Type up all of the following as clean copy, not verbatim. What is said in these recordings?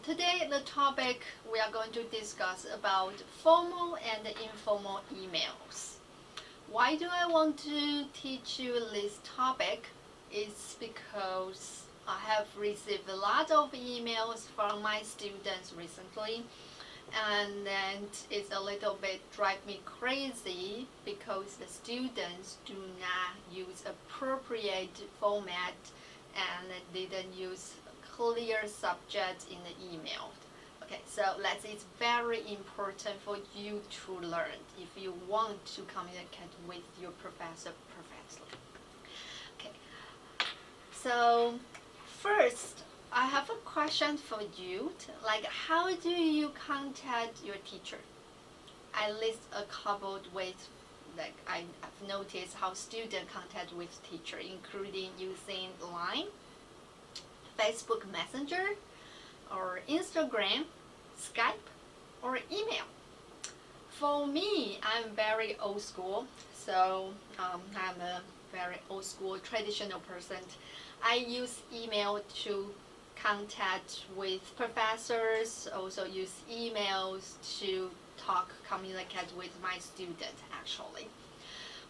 Today the topic we are going to discuss about formal and informal emails. Why do I want to teach you this topic? It's because I have received a lot of emails from my students recently, and then it's a little bit drive me crazy because the students do not use appropriate format and didn't use clear subject in the email. Okay, so it's very important for you to learn if you want to communicate with your professor perfectly. Okay, so first I have a question for you. Like, how do you contact your teacher? I list a couple ways. Like I've noticed how students contact with teacher, including using Line, Facebook Messenger, or Instagram, Skype, or email. For me, I'm very old school, so I'm a very old school traditional person. I use email to contact with professors, also use emails to communicate with my students actually.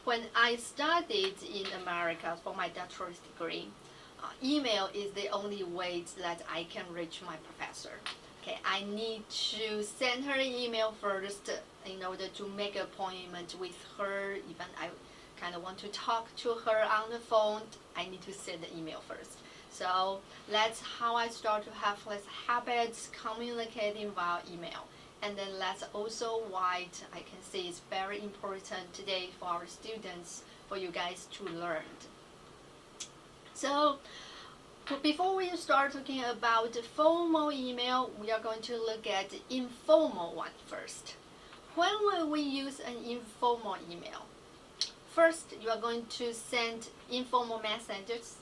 When I studied in America for my doctorate degree, email is the only way that I can reach my professor. Okay, I need to send her an email first in order to make an appointment with her. Even I kind of want to talk to her on the phone, I need to send the email first. So that's how I start to have less habits communicating via email. And then that's also why I can say it's very important today for our students, for you guys to learn. So before we start talking about the formal email, we are going to look at the informal one first. When will we use an informal email? First, you are going to send informal messages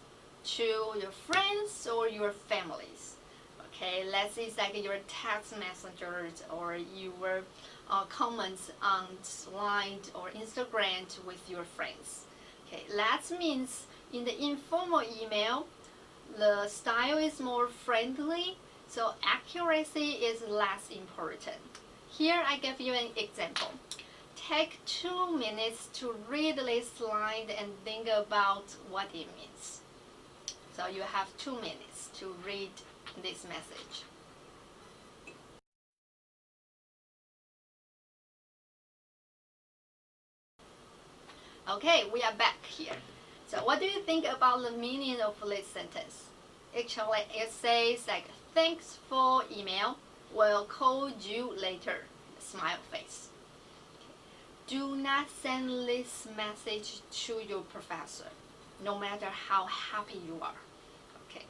to your friends or your families. Okay, let's say it's like your text messengers or your comments on Line or Instagram with your friends. Okay, that means in the informal email, the style is more friendly, so accuracy is less important. Here I give you an example. Take 2 minutes to read this line and think about what it means. So you have 2 minutes to read this message. Okay, we are back here. So what do you think about the meaning of this sentence? Actually, it says like, thanks for email, we'll call you later, smile face. Do not send this message to your professor, no matter how happy you are. Okay,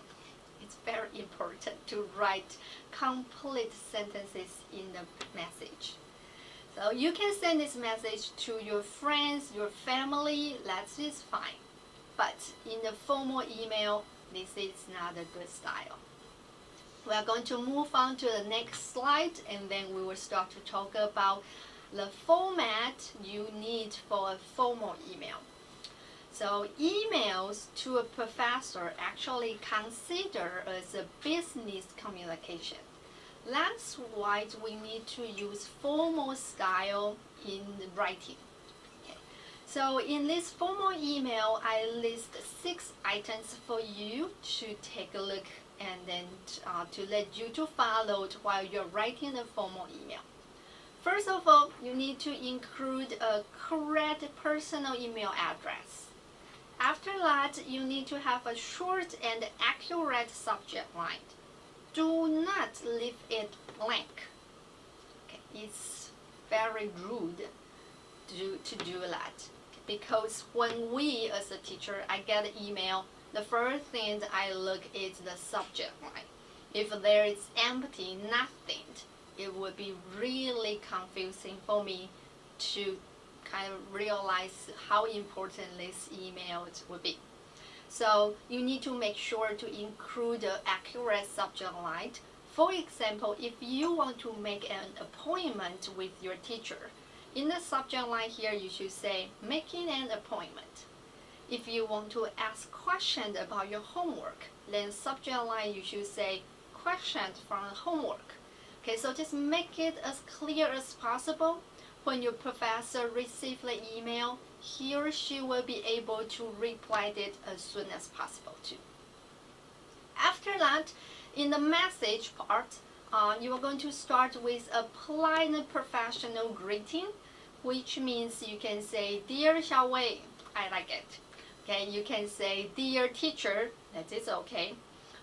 it's very important to write complete sentences in the message. So you can send this message to your friends, your family, that is fine. But in the formal email, this is not a good style. We are going to move on to the next slide, and then we will start to talk about the format you need for a formal email. So emails to a professor actually consider as a business communication. That's why we need to use formal style in writing. Okay. So in this formal email, I list 6 items for you to take a look and then to let you to follow while you're writing a formal email. First of all, you need to include a correct personal email address. After that, you need to have a short and accurate subject line. Do not leave it blank. Okay, it's very rude to do that, because when we as a teacher, I get an email, the first thing I look is the subject line. If there is empty, nothing, it would be really confusing for me to kind of realize how important this email would be. So you need to make sure to include the accurate subject line. For example, if you want to make an appointment with your teacher, in the subject line here you should say making an appointment. If you want to ask questions about your homework, then subject line you should say questions from the homework. Okay, so just make it as clear as possible. When your professor receives the email, he or she will be able to reply it as soon as possible too. After that, in the message part, you are going to start with a polite professional greeting, which means you can say, "Dear Xiaowei," I like it. Okay, you can say, "Dear teacher," that is okay.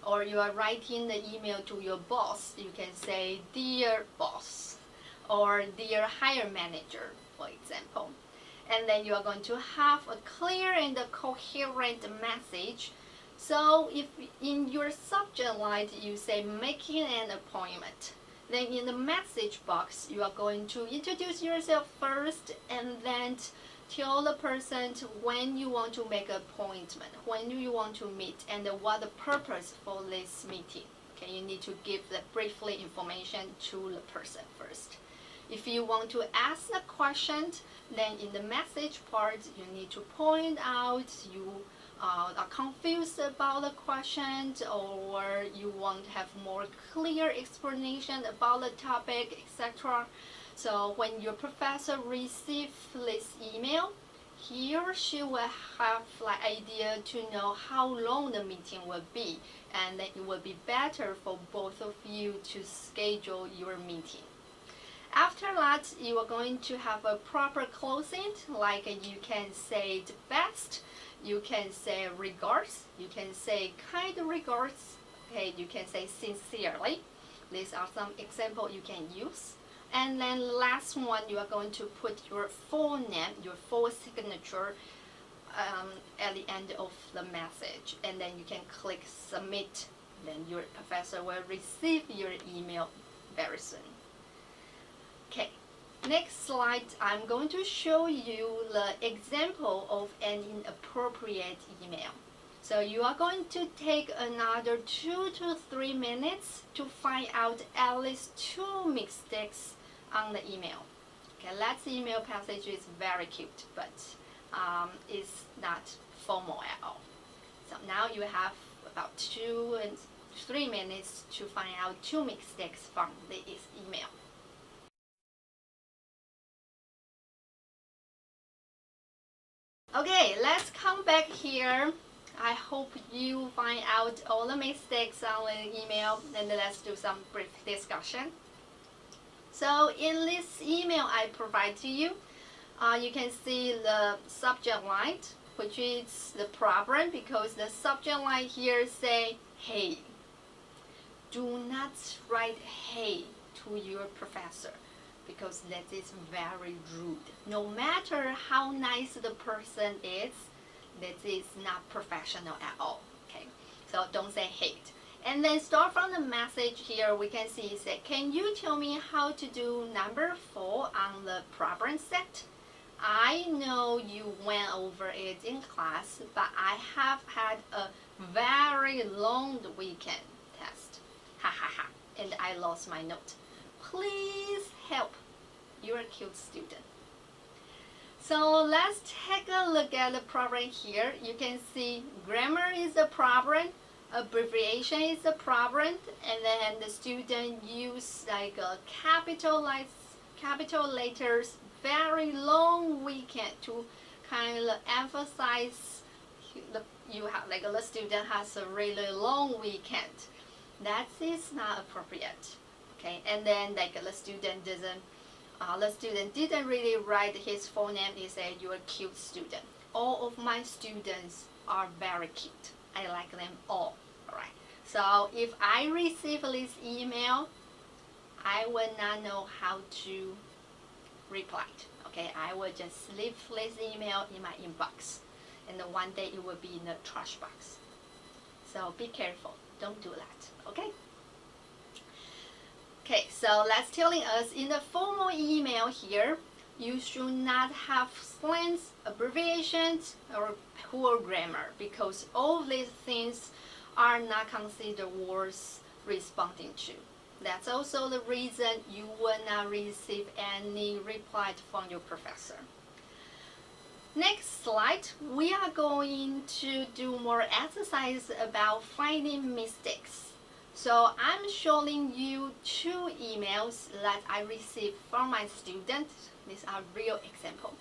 Or you are writing the email to your boss, you can say, "Dear boss," or "Dear hire manager," for example. And then you are going to have a clear and a coherent message. So if in your subject line you say "making an appointment," then in the message box you are going to introduce yourself first and then tell the person when you want to make an appointment, when you want to meet, and what the purpose for this meeting. Okay, you need to give the briefly information to the person first. If you want to ask a question, then in the message part you need to point out you are confused about the question, or you want to have more clear explanation about the topic, etc. So when your professor receives this email, he or she will have the idea to know how long the meeting will be, and then it will be better for both of you to schedule your meeting. After that, you are going to have a proper closing, like you can say the best, you can say regards, you can say kind regards, okay, you can say sincerely. These are some examples you can use. And then last one, you are going to put your full name, your full signature at the end of the message. And then you can click submit. Then your professor will receive your email very soon. Okay, next slide, I'm going to show you the example of an inappropriate email. So you are going to take another 2 to 3 minutes to find out at least 2 mistakes on the email. Okay, last email passage is very cute, but it's not formal at all. So now you have about 2 and 3 minutes to find out 2 mistakes from this email. Okay, let's come back here. I hope you find out all the mistakes on the email, and let's do some brief discussion. So in this email I provide to you, you can see the subject line, which is the problem, because the subject line here say, "Hey." Do not write "hey" to your professor, because that is very rude. No matter how nice the person is, that is not professional at all. Okay, so don't say "hate." And then start from the message here. We can see, say, "Can you tell me how to do number 4 on the problem set? I know you went over it in class, but I have had a very long weekend test. Ha ha ha. And I lost my note. Please help. You're a cute student." So let's take a look at the problem here. You can see grammar is a problem, abbreviation is a problem, and then the student use like a capital letters, very long weekend to kind of emphasize the student has a really long weekend. That is not appropriate. Okay, and then like the student didn't really write his full name. He said, "You're a cute student." All of my students are very cute. I like them all. Alright. So if I receive this email, I will not know how to reply. Okay, I will just leave this email in my inbox, and then one day it will be in the trash box. So be careful. Don't do that. Okay. Okay, so that's telling us in the formal email here, you should not have slangs, abbreviations, or poor grammar, because all these things are not considered worth responding to. That's also the reason you will not receive any reply from your professor. Next slide, we are going to do more exercise about finding mistakes. So I'm showing you two emails that I received from my students. These are real examples.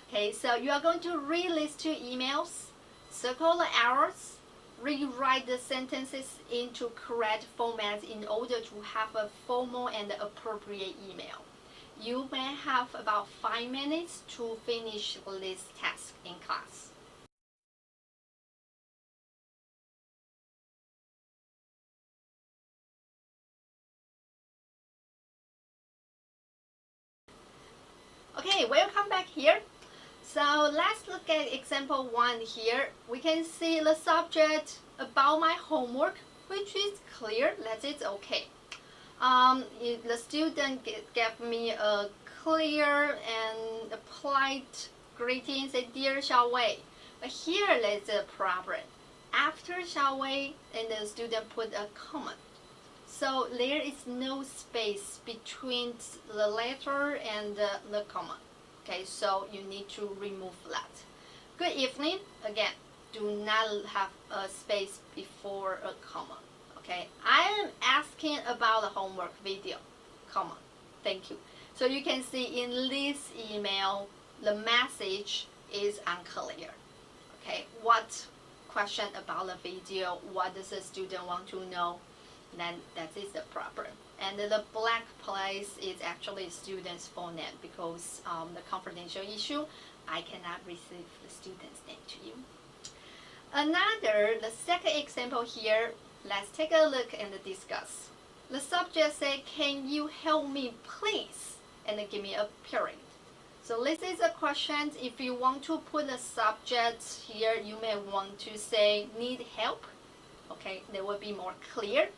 Okay, so you are going to read these two emails, circle the errors, rewrite the sentences into correct format in order to have a formal and appropriate email. You may have about 5 minutes to finish this task in class. Okay, welcome back here. So let's look at example 1 here. We can see the subject about my homework, which is clear that it's okay. The student gave me a clear and polite greeting, say, "Dear Xiaowei." But here there's a problem. After Xiaowei, and the student put a comma. So there is no space between the letter and the comma. Okay, so you need to remove that. Good evening. Again, do not have a space before a comma. Okay, I am asking about the homework video, comma. Thank you. So you can see in this email, the message is unclear. Okay, what question about the video? What does the student want to know? Then that is the problem. And the black place is actually student's full name because the confidential issue, I cannot receive the student's name to you. The second example here, let's take a look and discuss. The subject say, "Can you help me please?" And give me a period. So this is a question. If you want to put a subject here, you may want to say, "Need help." Okay, that will be more clear.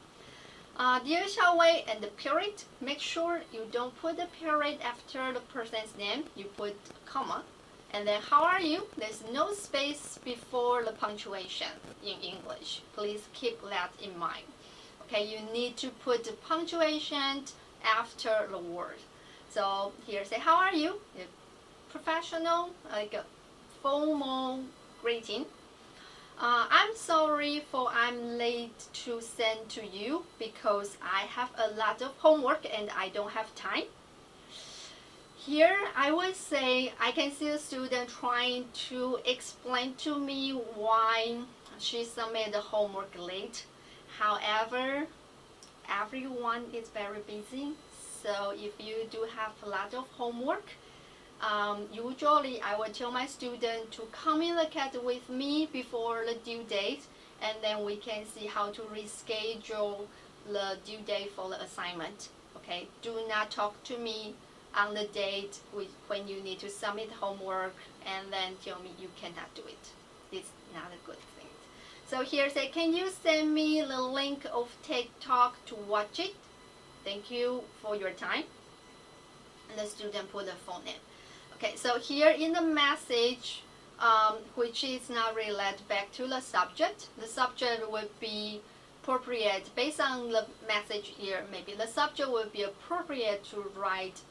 Dear Xiaowei, and the period, make sure you don't put the period after the person's name, you put comma. And then, "How are you?" There's no space before the punctuation in English. Please keep that in mind. Okay, you need to put the punctuation after the word. So here, say, "How are you?" Professional, like a formal greeting. "I'm sorry for I'm late to send to you because I have a lot of homework and I don't have time." Here I would say I can see a student trying to explain to me why she submitted the homework late. However, everyone is very busy. So if you do have a lot of homework, usually I will tell my student to communicate with me before the due date, and then we can see how to reschedule the due date for the assignment. Okay, do not talk to me on the date when you need to submit homework and then tell me you cannot do it. It's not a good thing. So here say, "Can you send me the link of TikTok to watch it? Thank you for your time." And the student put the full name. Okay, so here in the message, which is now related back to the subject would be appropriate, based on the message here, maybe the subject would be appropriate to write,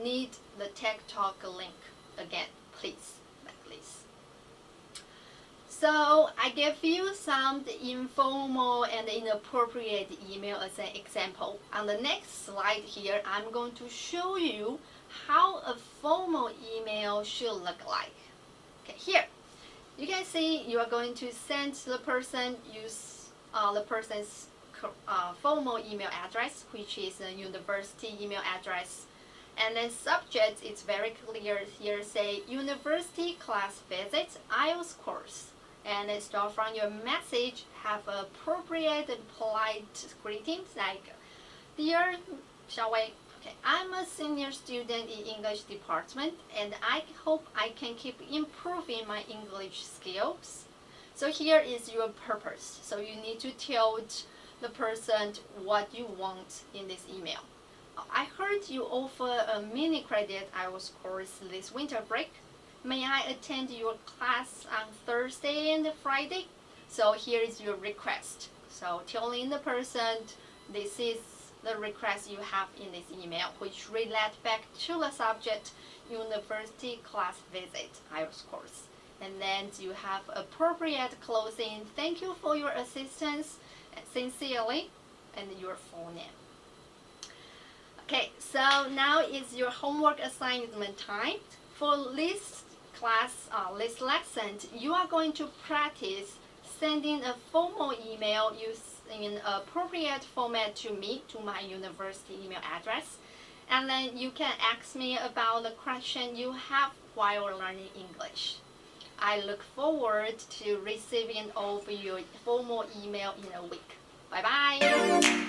"Need the TikTok link again, please," like this. So I gave you some informal and inappropriate email as an example. On the next slide here, I'm going to show you how a formal email should look like. Okay, here you can see you are going to send the person, use the person's formal email address, which is a university email address. And then subject, it's very clear here, say university class visit IELTS course. And then start from your message, have appropriate and polite greetings like, "Dear Xiaowei, okay, I'm a senior student in English department and I hope I can keep improving my English skills." So here is your purpose. So you need to tell the person what you want in this email. "I heard you offer a mini credit IELTS course this winter break. May I attend your class on Thursday and Friday?" So here is your request. So telling the person this is the request you have in this email, which relate back to the subject, university class visit IELTS course. And then you have appropriate closing. "Thank you for your assistance. Sincerely, and your full name. Okay, so now is your homework assignment time. For this class, this lesson, you are going to practice sending a formal email using appropriate format to me, to my university email address. And then you can ask me about the question you have while learning English. I look forward to receiving all of your formal email in a week. Bye bye.